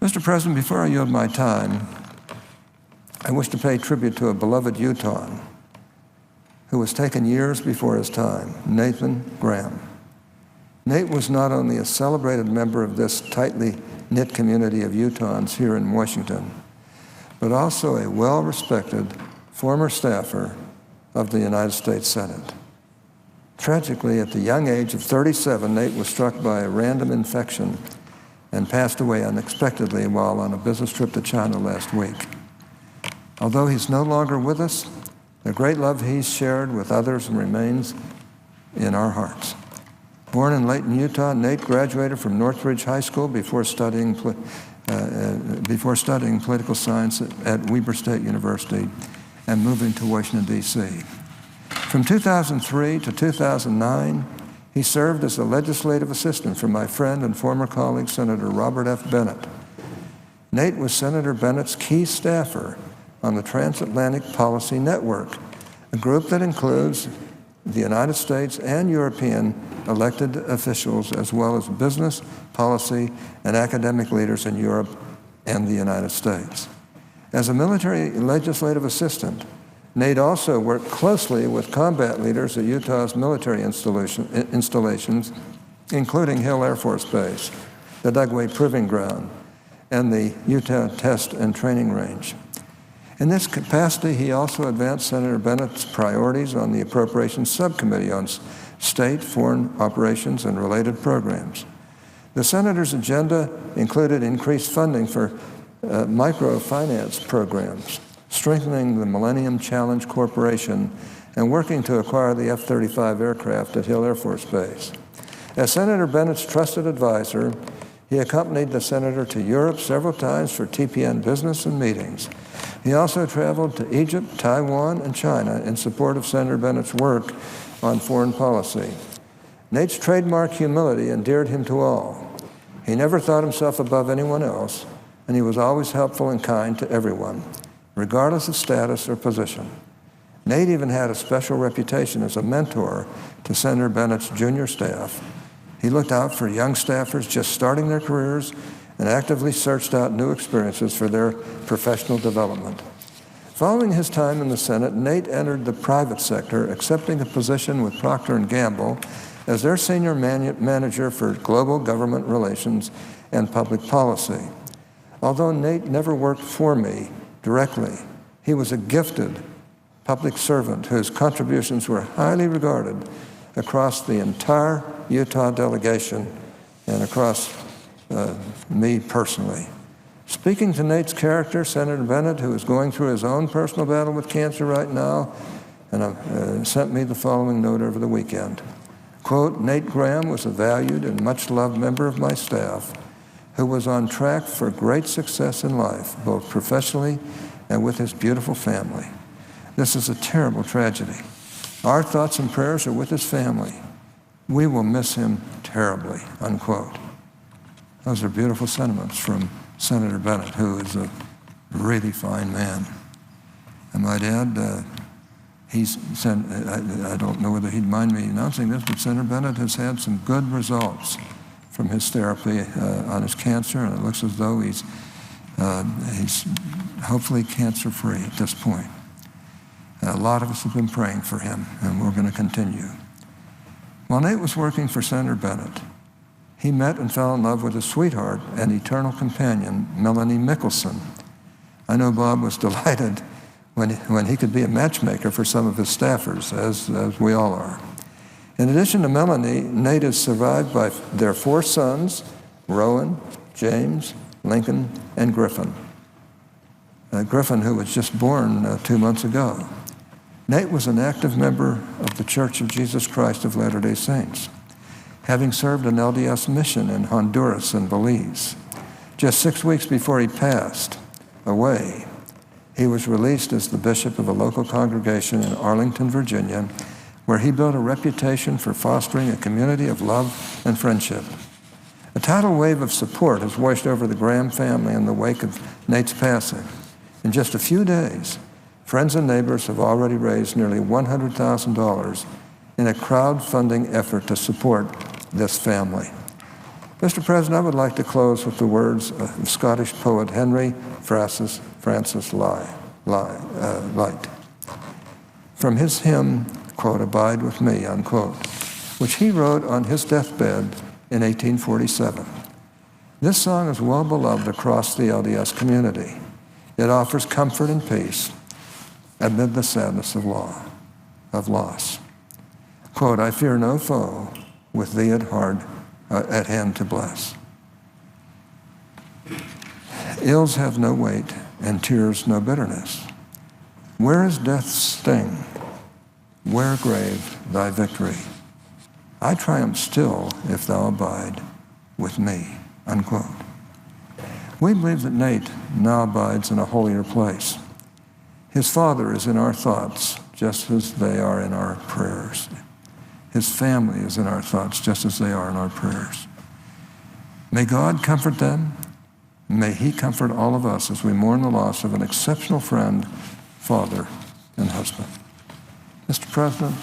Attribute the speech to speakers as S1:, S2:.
S1: Mr. President, before I yield my time, I wish to pay tribute to a beloved Utahn who was taken years before his time, Nathan Graham. Nate was not only a celebrated member of this tightly knit community of Utahns here in Washington, but also a well-respected former staffer of the United States Senate. Tragically, at the young age of 37, Nate was struck by a random infection and passed away unexpectedly while on a business trip to China last week. Although he's no longer with us, the great love he's shared with others remains in our hearts. Born in Layton, Utah, Nate graduated from Northridge High School before studying political science at Weber State University and moving to Washington, D.C. From 2003 to 2009, he served as a legislative assistant for my friend and former colleague, Senator Robert F. Bennett. Nate was Senator Bennett's key staffer on the Transatlantic Policy Network, a group that includes the United States and European elected officials, as well as business, policy, and academic leaders in Europe and the United States. As a military legislative assistant, Nate also worked closely with combat leaders at Utah's military installations, including Hill Air Force Base, the Dugway Proving Ground, and the Utah Test and Training Range. In this capacity, he also advanced Senator Bennett's priorities on the Appropriations Subcommittee on State, Foreign Operations, and related programs. The Senator's agenda included increased funding for microfinance programs, strengthening the Millennium Challenge Corporation, and working to acquire the F-35 aircraft at Hill Air Force Base. As Senator Bennett's trusted advisor, he accompanied the senator to Europe several times for TPN business and meetings. He also traveled to Egypt, Taiwan, and China in support of Senator Bennett's work on foreign policy. Nate's trademark humility endeared him to all. He never thought himself above anyone else, and he was always helpful and kind to everyone, regardless of status or position. Nate even had a special reputation as a mentor to Senator Bennett's junior staff. He looked out for young staffers just starting their careers and actively searched out new experiences for their professional development. Following his time in the Senate, Nate entered the private sector, accepting a position with Procter & Gamble as their senior manager for global government relations and public policy. Although Nate never worked for me directly, he was a gifted public servant whose contributions were highly regarded across the entire Utah delegation and across me personally. Speaking to Nate's character, Senator Bennett, who is going through his own personal battle with cancer right now, and sent me the following note over the weekend. Quote, Nate Graham was a valued and much-loved member of my staff who was on track for great success in life, both professionally and with his beautiful family. This is a terrible tragedy. Our thoughts and prayers are with his family. We will miss him terribly, unquote. Those are beautiful sentiments from Senator Bennett, who is a really fine man. I might add, he's sent, I don't know whether he'd mind me announcing this, but Senator Bennett has had some good results from his therapy on his cancer, and it looks as though he's hopefully cancer-free at this point. A lot of us have been praying for him, and we're going to continue. While Nate was working for Senator Bennett, he met and fell in love with his sweetheart and eternal companion, Melanie Mickelson. I know Bob was delighted when he could be a matchmaker for some of his staffers, as we all are. In addition to Melanie, Nate is survived by their 4 sons, Rowan, James, Lincoln, and Griffin. Griffin, who was just born 2 months ago. Nate was an active member of the Church of Jesus Christ of Latter-day Saints, having served an LDS mission in Honduras and Belize. Just 6 weeks before he passed away, he was released as the bishop of a local congregation in Arlington, Virginia, where he built a reputation for fostering a community of love and friendship. A tidal wave of support has washed over the Graham family in the wake of Nate's passing. In just a few days, friends and neighbors have already raised nearly $100,000 in a crowdfunding effort to support this family. Mr. President, I would like to close with the words of Scottish poet Henry Francis Lyte. From his hymn, quote, "Abide with me," unquote, which he wrote on his deathbed in 1847. This song is well beloved across the LDS community. It offers comfort and peace amid the sadness of loss. Quote, "I fear no foe, with thee at hand to bless. Ills have no weight, and tears no bitterness. Where is death's sting? Where, grave, thy victory? I triumph still if thou abide with me," unquote. We believe that Nate now abides in a holier place. His father is in our thoughts just as they are in our prayers. His family is in our thoughts just as they are in our prayers. May God comfort them. May he comfort all of us as we mourn the loss of an exceptional friend, father, and husband. Mr. President,